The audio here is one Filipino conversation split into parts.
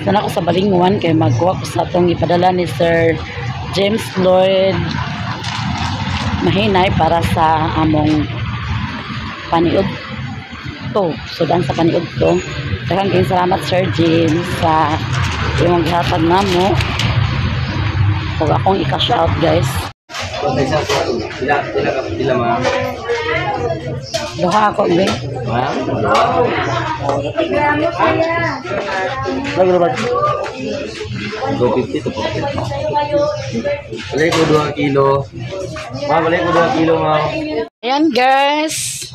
Na ako sa Balinguan kay magkuha ko sa atong ipadala ni Sir James Lloyd Mahinay para sa among paniud to. Sudan sa paniud to. Daghang salamat Sir James sa imong gihatag namo. Ug akong i-cash out guys. Pila ma. Duha ako be. Ha? Lagu ba? 250 to. Balik ko 2 kilo. Balik ko 2 kilo ma. Ayan guys.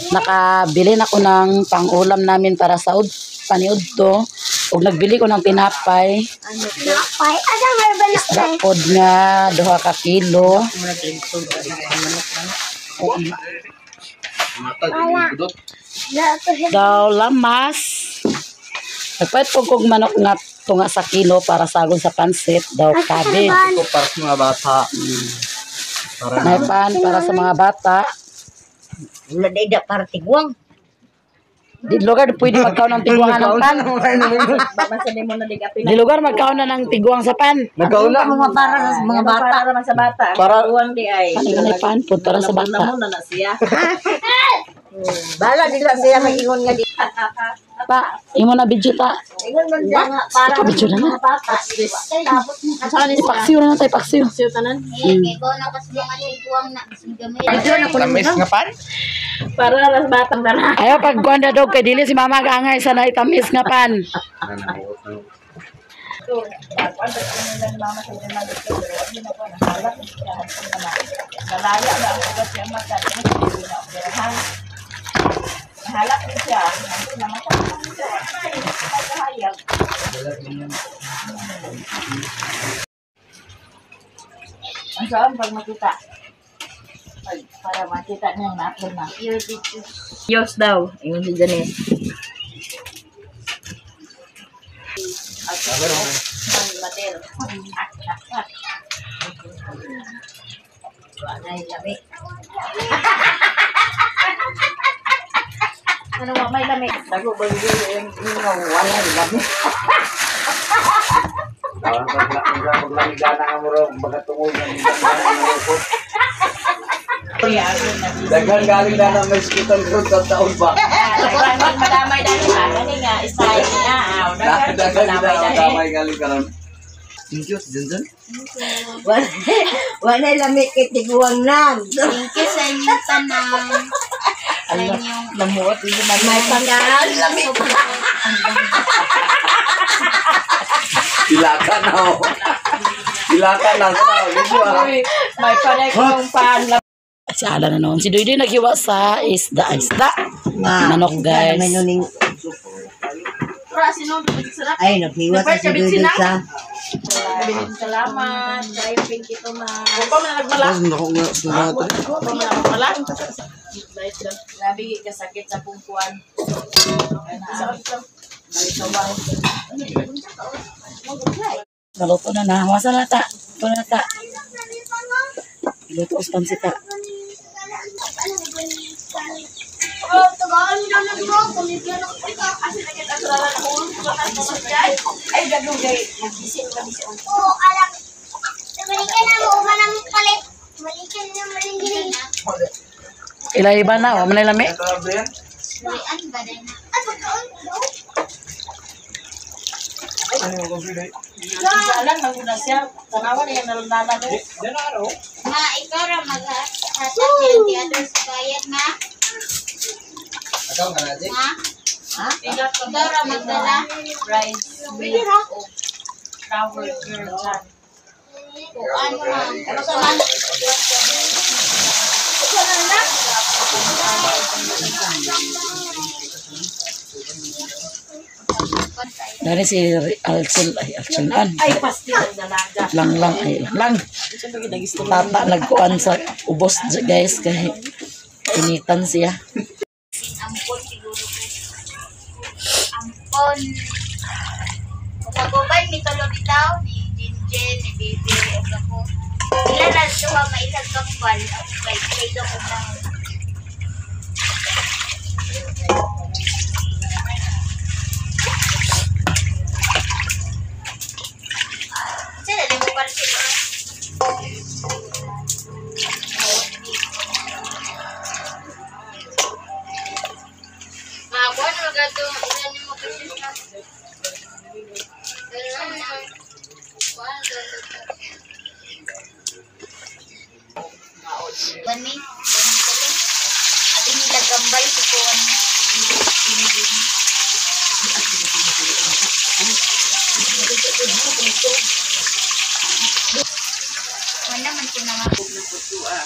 Nakabili na ko ng pang-ulam namin para sa paniud to. Ug nagbili ko ng tinapay. Tinapay? Asa may ba na? Isda pod nga 2 ka kilo. Daw lamas. Nagpait po kong manok nga tunga sa kilo para sagol sa pansit. Daw kabe. Ito para sa mga bata. May pan para sa mga bata. Wala na ida para tigwang. Di lugar pwede magkaon ng tigwangan ng pan. Di lugar magkaon na ng tigwang sa pan. Nagkaon na. Mga para sa mga bata. Para man sa bata. Para uwang di ay. Ano na pan po para sa bata. Namuna na siya. Bala dila siya mag-ingon nga di. Pa, imo na video ta. Ingon man siya nga para Ito video na na. mga bata. Paksiw na tayo, paksiw. Siyo tanan. Kay ko na kas mga tigwang na gamay. Video na ko nga pan. Para sa batang dala. Ayaw pag guanda dog kay dili si mama gaangay sa naitamis nga pan. Halak din siya. Ang saan pag makita? Para makita niya na ako na. Diyos daw. Ingon si Janet. Mater. Wala yung lami. Ano nga may lami? Dago ba yung wala yung lami? Dagan galing na ng may skitan ko sa taon ba? Madamay dahil ha. Ano nga, style niya. Dagan na madamay galing ka ron. Thank you, Junjun. Wala lamig kay tigwang nan. Thank you sa inyong tanang. Sa inyong Lamuot. May pagkaan lamig. Ilakan na o. Ilakan na sa May panay kong pan. Si Ala na noon. Si Doydoy naghiwa sa isda. Manok guys. May nuning ay naghiwa sa si Dudu sa. Salamat. Kayo pinky to ma. Opo man nagmalak. Opo man nagmalak. Grabe kasakit sa pungkuan. Naluto na na. Masa na ta. Ito na ta. Iluto us pansita. Oh, tagaan mo naman bro. Kumigyan ako ito. Kasi nagkataralan ako. Ay, gagawin. Mag-isip. Oo, alam. Balikan na mo. Manang palit. Balikan na malingin. Ilay ba na? Wala na lami. Balikan ba din na? Ay, pagkaon. Alam, maguna siya. Tanawan niya nalandanan mo. Ma, ikaw ra mag-hatag yung theater sa bayad na. Ma? Ikaw ra magdala. Rice. Pwede ra. Flower girl. Kung ano man. Ano sa man? Ito na lang. Dari si Alcel. Ay, Alcelan. Ay, pastil ang dalaga. Lang. Ay, lang. Tata nagkuhan sa ubos guys. Kaya initan siya. Ampon siguro ko. Ampon. Kagubay, mitolo bitaw ni Jinjen, ni Bibi, o ako. Sila na tuwa maisag kambal. Ako kay Kaido ko na. tua.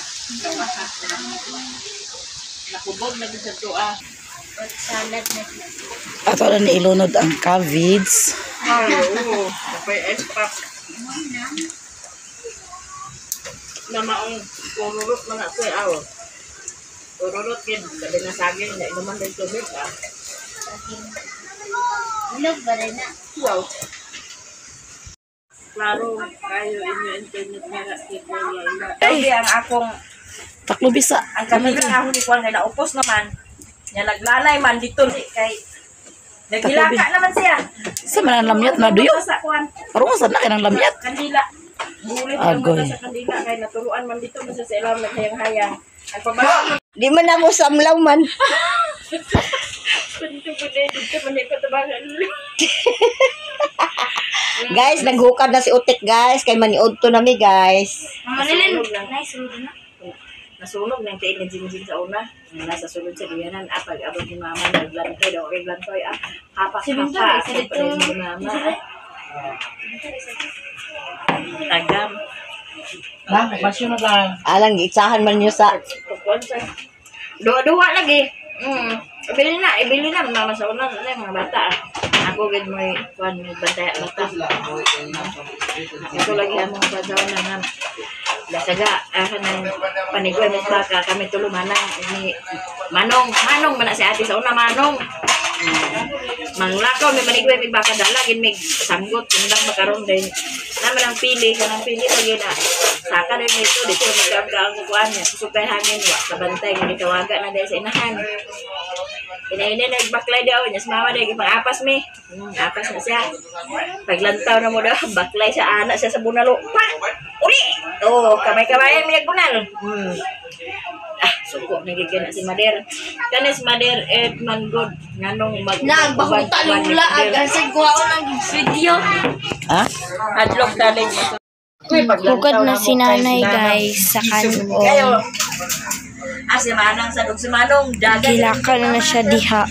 Nakubog na sa tua. Salad na. Ato na ilunod ang cabbage. Ay, oo. Kapay extra. Namaong kururot mga ito ay awo. Kururot yun. Sabi na saging na inuman din tubig ah. Ilog ba rin na? Wow. Klaro, kayo inyo internet nga na kita nila. Ay, ang akong, Taklo bisa. ang kami na ako ni Juan kay naupos naman. Nga naglalay man dito kay nagilaka naman siya. Sa man ang lamyat na duyo. Sa Juan, Parang saan na kinang lamyat. kandila. Bulit Agoy. naman sa kandila kay naturuan man dito man sa ilang naghayang-hayang. Ay pabalik. Di man na mo samlaw man. Dito man ko tabangan. Guys, naghukad na si Utik guys. Kay maniod to nami guys. Manilin. Nice, rudo na. Nasunog ng tiin ng jing-jing sa una. Nasa sulod sa diyanan. Pag-abot ni mama, naglantay daw. Okay, lantoy. Hapak-hapak. Pag-abot ni mama. Tagam. Alang giitsahan man niyo sa Dua-dua lagi. Ibili na. Mama sa una. Mga bata. Ako gid mo kuan bantay bata. Ito lagi ang mga bata na Dasaga, nang panigoy mo baka kami tulumanan ni Manong man na si ate sa una Manong. Manglakaw may panigoy mig baka dalagin mig sanggot kundang makaron din. Naman ang pili lagi na. Saka din ito dito magkakaang kuan niya. Susukay hangin wa sa bantay nga gitawaga na dahil sa inahan. Inainin nagbaklay daw niya. Mama daw ipang-apas mi. Apas na siya. Paglantaw na mo daw, baklay sa anak siya sa bunalo. Pa! Uli! Oo, kamay-kamay may nagbunal. Suko, nagigyan na si Mader. Kanis Mader, manggod. Nganong Nagbakuta lula. Agasag ko ako ng video. Ha? Adlock daling. Bukod na si nanay guys sa kanon. Kayo. Si Manang sa si Manong. Gilaka na siya diha.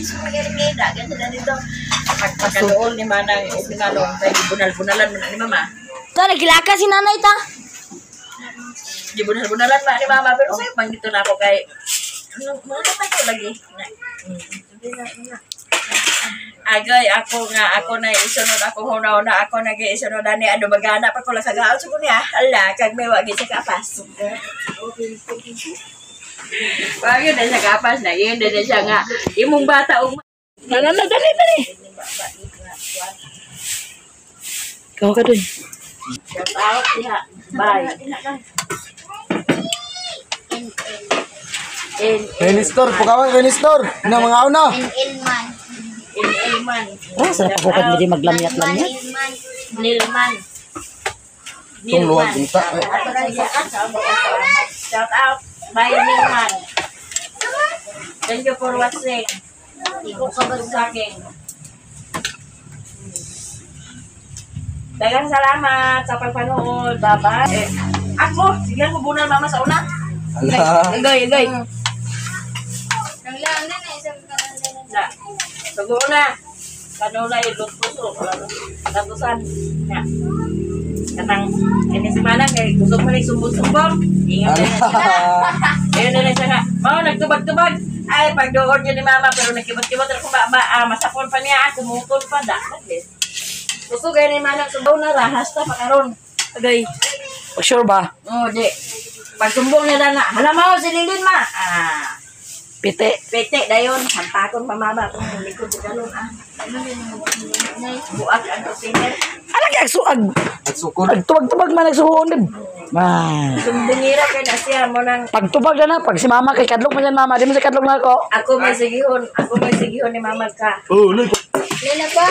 Dagan sila dito. Pagkaloon ni Manang o si Manong. Kaya bunal-bunalan mo na ni Mama. Ta, nagilaka si nanay ta. Di bunal-bunalan ba ni Mama. Pero sa'yo pang dito na ako kay... Ano naman ko lagi? Agay, ako na isunod ako huna-huna. Ako nag-isunod na ni ano magana pa ko lang kagaal sa niya. Ala, kag may wagi sa kapas. Wagi na siya kapas na. Yun na siya nga. Imong bata o... Dali. Kau ka dun. Shout out diha. Bye. Renistor, pukawan Renistor. Na mga una. Ilman. Ilman. Oh, sarap ako kad hindi maglamyat-lamyat. Nilman. Tuluan kita. Shout out. Bye Nilman. Thank you for watching. Iko kabagsaking. Dagang salamat sa pagpanood. Bye-bye. Ako, sige ko bunal mama sa una. Ala. Igay. Naglaan na isang kanan. Na. Sugo na. Kanula ilot puso. Katusan. Ya. Katang ini si Manang kay gusto mo ning sumbong-sumbong. Ingat na siya. Ayun na siya nga. Mao nagtubag-tubag. Ay pagdoon niya ni Mama pero nakibot-kibot ako ba masapon pa niya tumutol pa dapat din. Gusto gani Manang sumbong na rahas ta pakaron. Agay. Sure ba? Oh, di. Pagsumbong niya na, hala mo, sililin ma. Pite. Pete, dayon. Hampakon pa mama. Kung likod sa galon, Buak ang kusiner. Alagi agsuag. At sukod. Agtubag-tubag man nagsuhuon din. Man. Sumbungira kay na siya mo nang... Pagtubag na pag si mama kay kadlok man yan mama, di mo sa kadlok na ako. Ako may sigihon ni mama ka. Oh, look. Lila pa.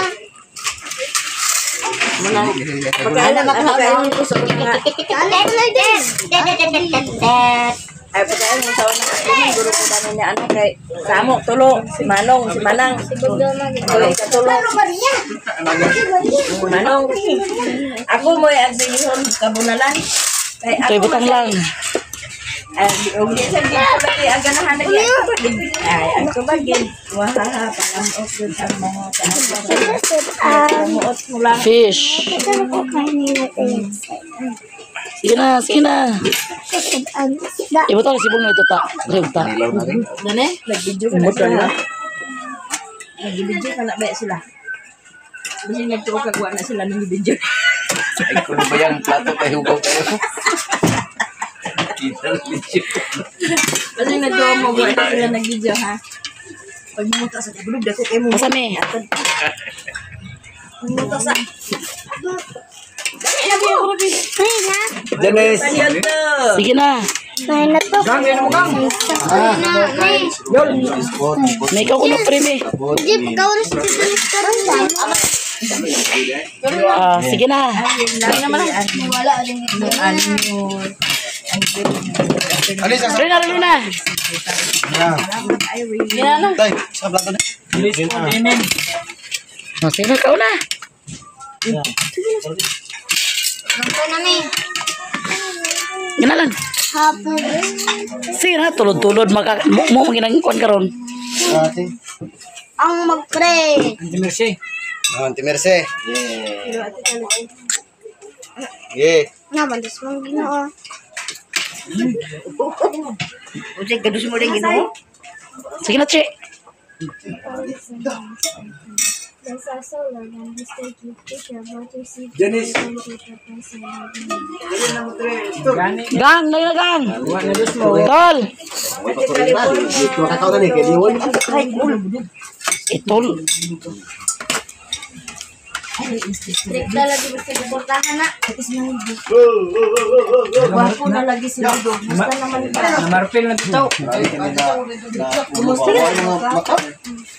Pagkaalam ko sa mga... Ay, pagkaalam mo sa unang yung guru ko dami niya anak kay Samo, Tulo, si Manong, si Manang. Tuloy ka Tulo. Manong. Ako mo yung sigihon kabunalan. Kay Ito'y butang lang. Ay, hindi sa dito lagi ang ganahan lagi. Ay, ang kubagin. Wahaha, pangamuot yun ang mga pangamuot mo lang. Fish. Sige na, sige na. Ibo to, sibong na ito ta. Rib ta. Nane, nag-video ka na sila. Nag-video ka na ba sila? Kasi nagtuwa kagawa na sila ng video. Ay, kung ba yan, plato tayo hugaw tayo. Kita ng video. Kasi nagtuwa mo ba na sila ng video, ha? Pag mumunta sa kabulog, dako kayo mo. Masami. Mumunta sa... Dennis! Sige na. May ikaw kuno premi. Sige na. Rina, Rina. Tay, sa plato na. Sige na, ikaw na. Ginalan. Sige na, tulod-tulod. Mo maginangkuan karon. Ang mag-pray. Auntie Merce. Yeah. Naman, das mong ginoo. Unsay gadus mo rin Ginoo? Sige na, Che. Dennis. Gang, lagi na gang. Tol. Itol. Strikta lagi sa suportahan na. Wapo na lagi sila doon. Basta naman ka. Marpil na ito. Kumusta ka?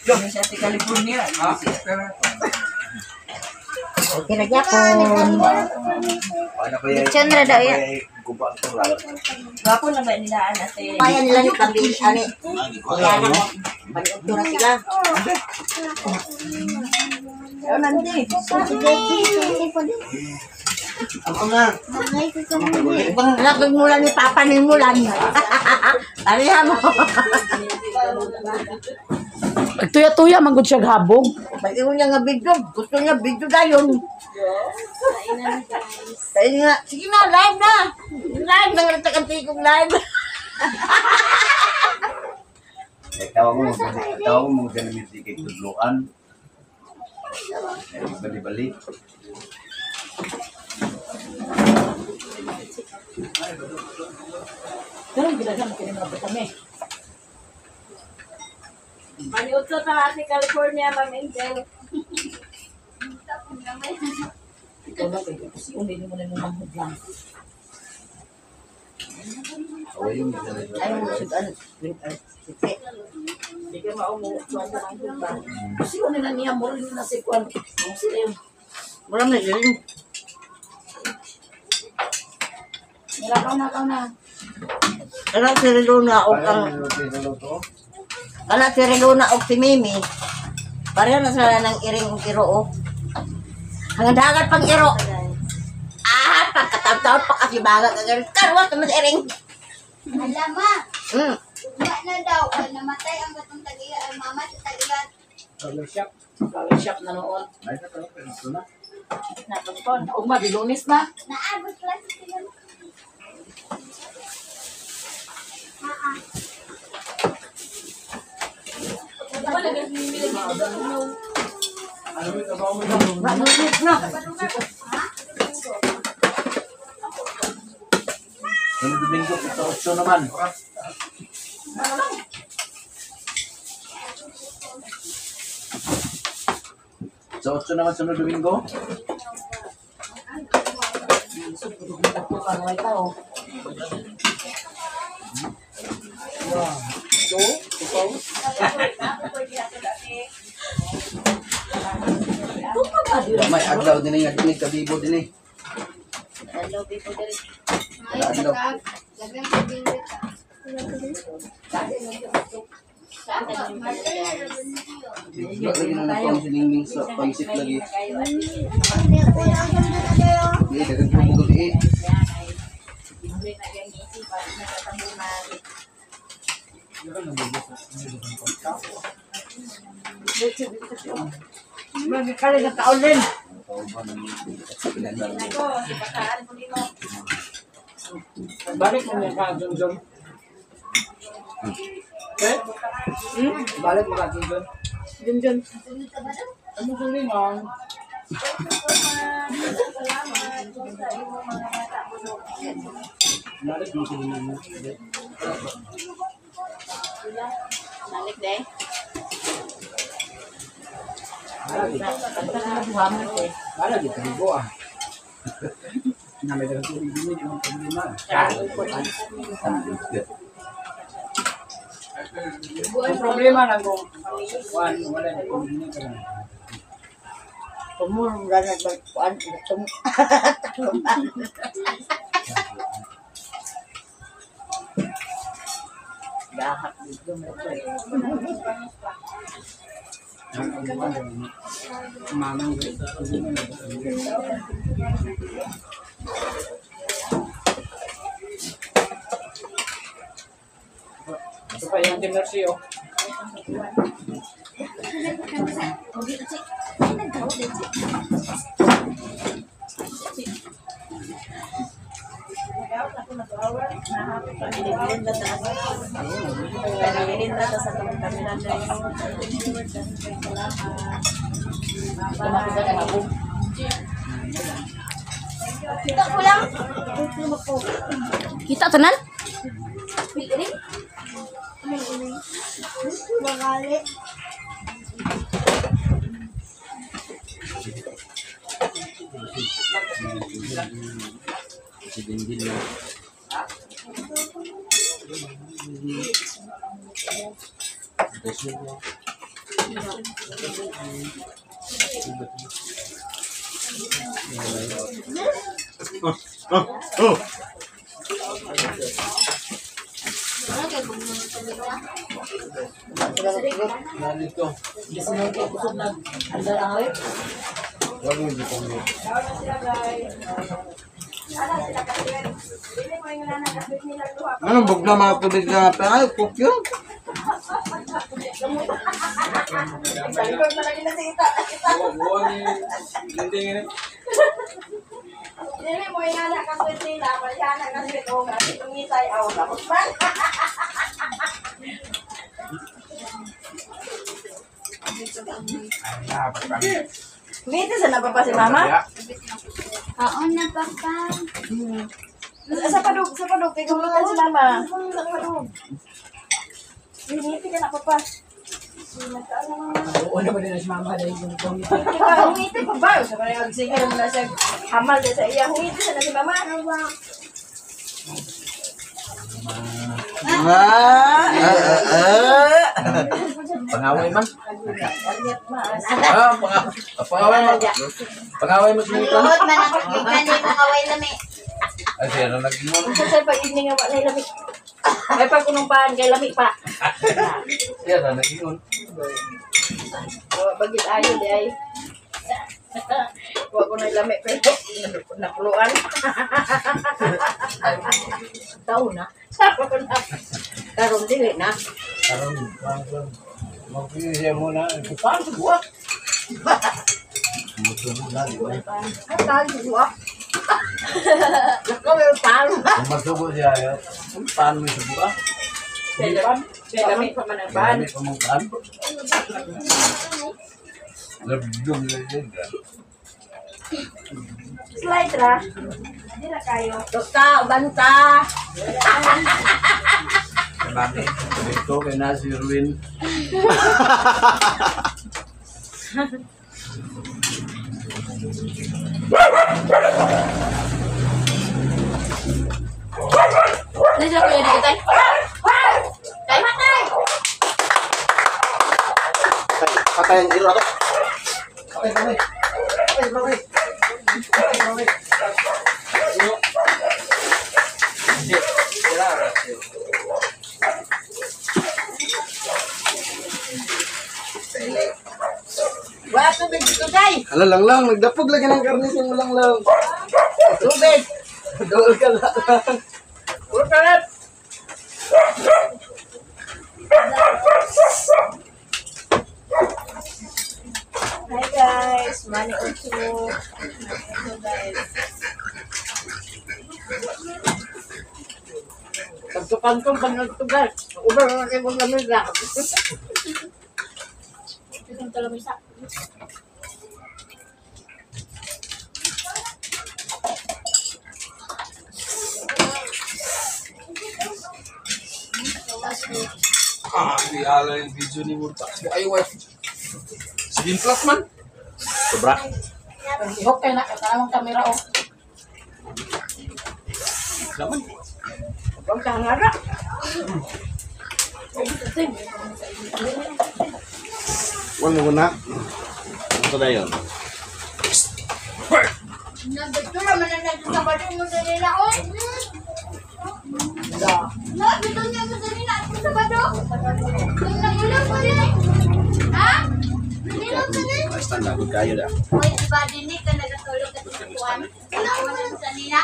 Sa Ate California. Okay ra gyapon. Lechon ra daw yan. Wapo na ba nilaan ate? Kaya nila ni tabi ani. Kaya na mo. Pag-udto na sila. Ayaw nandi. Ako na. Lakag mula ni Papa ni Mulan. Ariha mo. Nagtuya-tuya, manggod siya habog. Pag-iwan niya nga video. Gusto niya video dayon. Kaya nga, sige na, live na. Live na nga nagtakantikong live. Tawag mo dyan ng music kay Tudloan. Bali-bali. Ganun, ginagawa mo kinimabot kami. Maniot sa Ate California, Ma'am Angel. Ikaw lang, kaya kasi hindi mo na yung manghod lang. Ayaw mo sudan. Hindi ka maumutuan ka ng hudang. Kasi kung nila niya, mo rin na si Kwan. Ang sila yun. Mula na yun. Nilakaw na. Kala si Relona o kang... Kala si Relona o si Mimi. Pareho na sila ng iring o iro o. Hanggang dagat pang iro. Pagkataon-taon pa kasi baga kagalit. Karwas naman sa iring. Alama. Hmm. Wala na daw. Namatay ang batong tagiya. Ang mama sa tagiya. Shop na noon. Natungkon. Ugma, bilunis na. Naabot lang sila. Manulit na. Sunod Domingo, ito 8 naman. Sa 8 naman sunod Domingo. May aglaw din eh, aglaw kabibo din eh. Aglaw. Lagang sabihin ka. Aglaw lagi na nakuha si Ningning sa paisip lagi. Hindi, dagang bubugod eh. Magkakali na taon din. Balik mo niya ka, Junjun. Okay? Balik mo ka, Junjun. Junjun. Ano ko rin, ah? Balik mo ko rin. Balik deh. Balik dito, ligo ah. Namay dagang tubig din yun, yung problema. Ang problema lang kung wala na tubig din yun. Pumulong na nagkuhan. Dahak dito mo ito. Mamang ito pa yung dinner siyo. Kita ko lang. Kita tenan? Pilih. Bakali. Nandito. Wag mo dito mo. Anong bug na mga tubig na pa? Ay, cook yun. Ini mo yung anak kasi nila, kaya anak kasi ito, kasi tumitay ako tapos man. Ngiti sa napapa si mama? Oo na, papa. Sa padug, tigulutan si mama. Sa padug. Ngiti ka na papa. Oo naman din na si mama dahil yung tumit. Ngiti pa ba? Sa parang sige naman na siya hamal din sa iya. Ngiti sa na si mama. Pangaway man. Pangaway man. Pangaway mo sa mga. Iluhod man ako, hindi mo kaway lami. Ay, siya na nag-ingon. Kasi pag hindi nga wala lamig. Ay pag kunumpan kay lamig pa. Siya na nag-ingon. Bagit ayo di ay. Huwag ko na lamig pero napuluan. Tao na. Sabi ko na. Karoon dili na. Karon, mag-pili siya muna. Paano sa buwa? Muto muna, di ba? Ang tahan si Buwa. Nakaw yung talo. Kung masubo siya, paano mo sa buwa? Kaya lamig pa man ang bahan. Marami pa mong kaan. Labdong na yun. Slide ra. Hindi na kayo. Toka, banta. Marami. Ito kay Nasi Ruin. Nasa ko yan dito. Tay matay. Patay ang iro ako. Patay. Hindi. Wala tubig dito, day. Hala lang, nagdapog lagi ng karnisin mo lang. Tubig. Dool ka lang. Puro kalat. Hi guys, Manny Ocho. Hello guys. kantong panagtugal. Ubar na kayo kong lamig na. Itong talamisa. Di ala yung video ni Murta. Ay, wife. Sige, plus man. Sobra. Ihok kayo na, katamang kamera o. Naman. Huwag kang hara. Huwag mo na. Ito na yun. Nagdura man na nagkabado mo sa nila. Oh! No, bito niya mo sa nila. Ako sa bado. Kung nagulong mo rin. Ha? Nagulong ka rin? Ay, stand up. Good kayo na. Uy, diba dinig ka nagatulog at tukuan? Kailangan mo sa nila.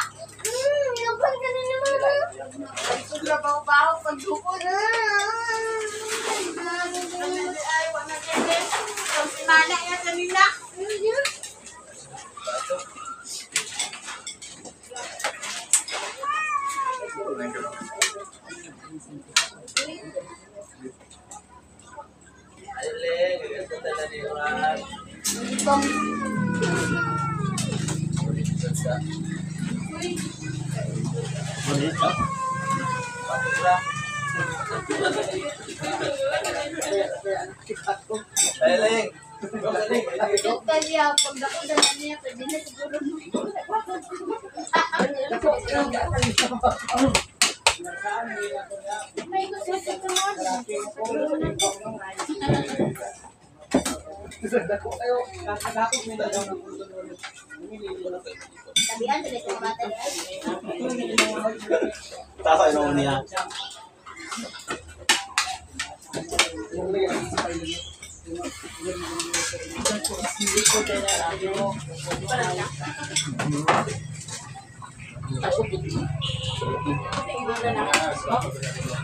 Inupan ka na naman. Ay, sobra baho-baho pagdukod. Ay, wala na din. Kung si Mana yan sa nila. Ito kaya, pag ako na niya, pwede na siguro may gusto ko Sabihan, tuloy sa mga Tasa yun niya.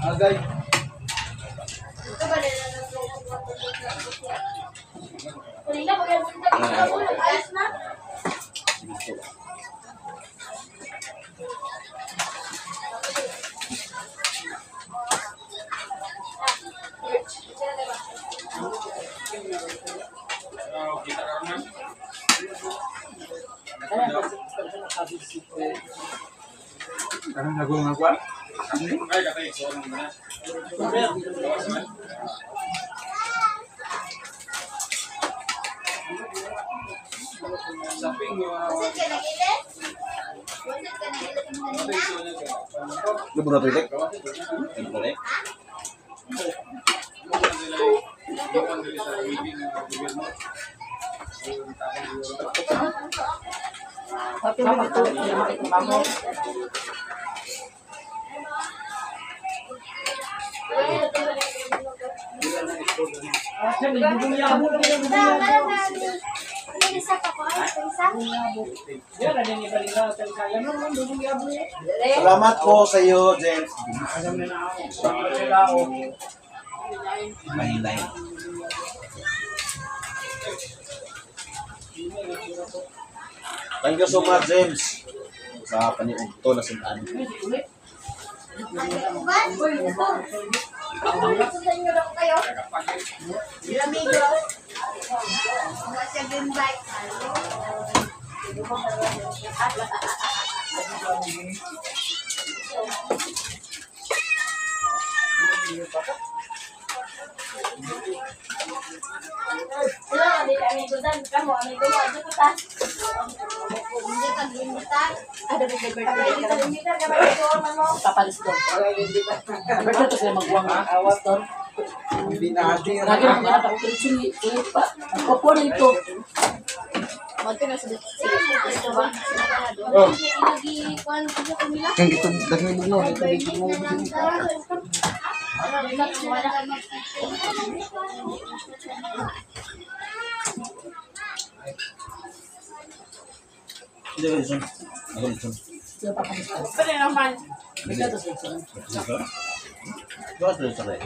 Agay. Kanina, maganda mo, ayos na. Anong nagawang ako? Wasit ka na gilid? Wasit ka na gilid mo kanina? Lu pernah pilih? Boleh. Selamat po sa iyo, James. Mahilay. Thank you so much, James. Sa paniog to na sintaan. Papalis doon. Berto to sila magbuwang ng awas doon. Hindi natin. Lagi lang mga ako pinitsumi. Opo na ito. Yang gitu, daging mo, dito mo. Hindi ba dito? Ako dito. Sila papalis doon. Pwede naman. Berto to sila. Dito? Dito dito sa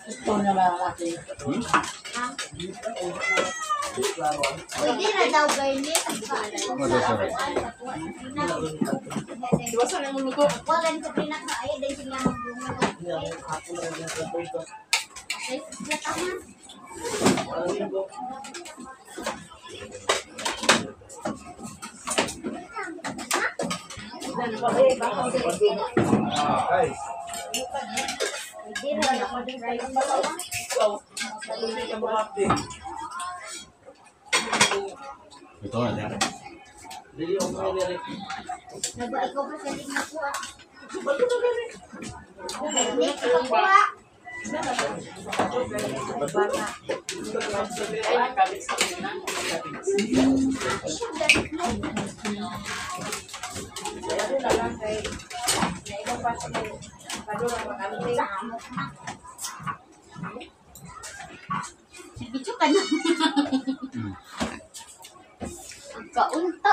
Ito na mga laki. Pwede na daw Berlin. Iwasan ang luto. Wala sa pinakaaya dahil sila magbunga. Okay, tama. Pwede na ako din Ito na yan. Naba, ikaw ba sa tingin ko ah? Hindi, ikaw ko ah. Sige, ka na. Kaunta.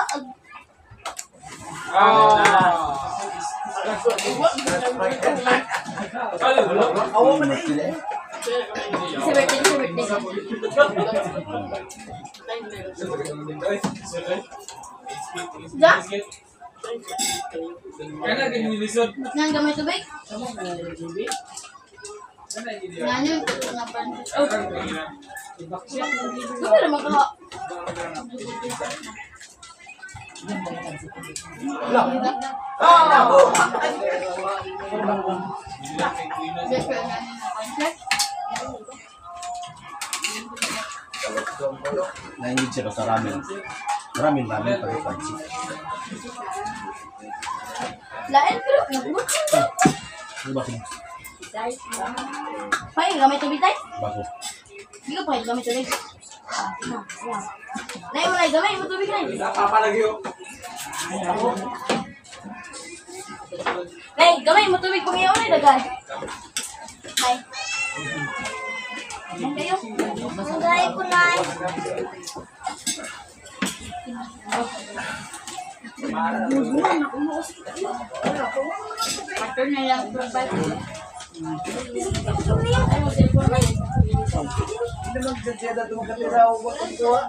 Awa man na sila eh. Sa birthday. Da? Kaya na ginilisod. Nang gamay tubig? Nganyo, nga pan. Oh. Gusto naman ka. Naingid siya sa ramen. Ramen pag pansit. Lain pero nagbuti mo. Ano ba kung Pay, gamay tubig tayo? baso? Hindi ka pwede gamay tubig. Nay mo lang, gamay mo tubig na. Nay, gamay mo tubig kung iyon ay dagan. Nay. Yan kayo. Masagay ko na. Pato na lang provide.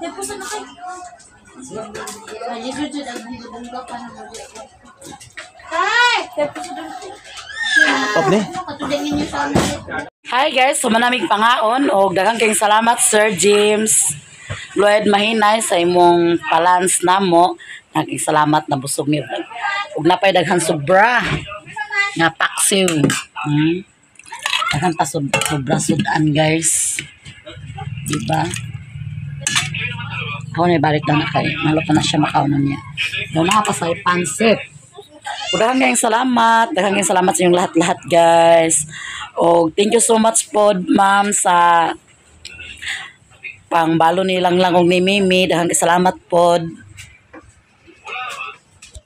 Deposit na kayo. Nag-judge ang bumba pa na mag-judge. Hey! Deposit na kayo. Ople? Katudingin niyo sa amin. Hi guys, so manamig pangaon o daghang kayong salamat Sir James Lloyd Mahinay sa imong palans namo. Naging salamat na busog mi ug napay daghan sobra nga paksiw. Daghan pa sobra sudan guys. Diba? Ako na ibalik na kay naluto na siya makaunan niya. Daw nakapasay pansit. Daghang kayong salamat. Daghang kayong salamat sa inyong lahat-lahat guys. O thank you so much po ma'am sa pangbalo nilang lang og ni Mimi. Daghang kayong salamat po.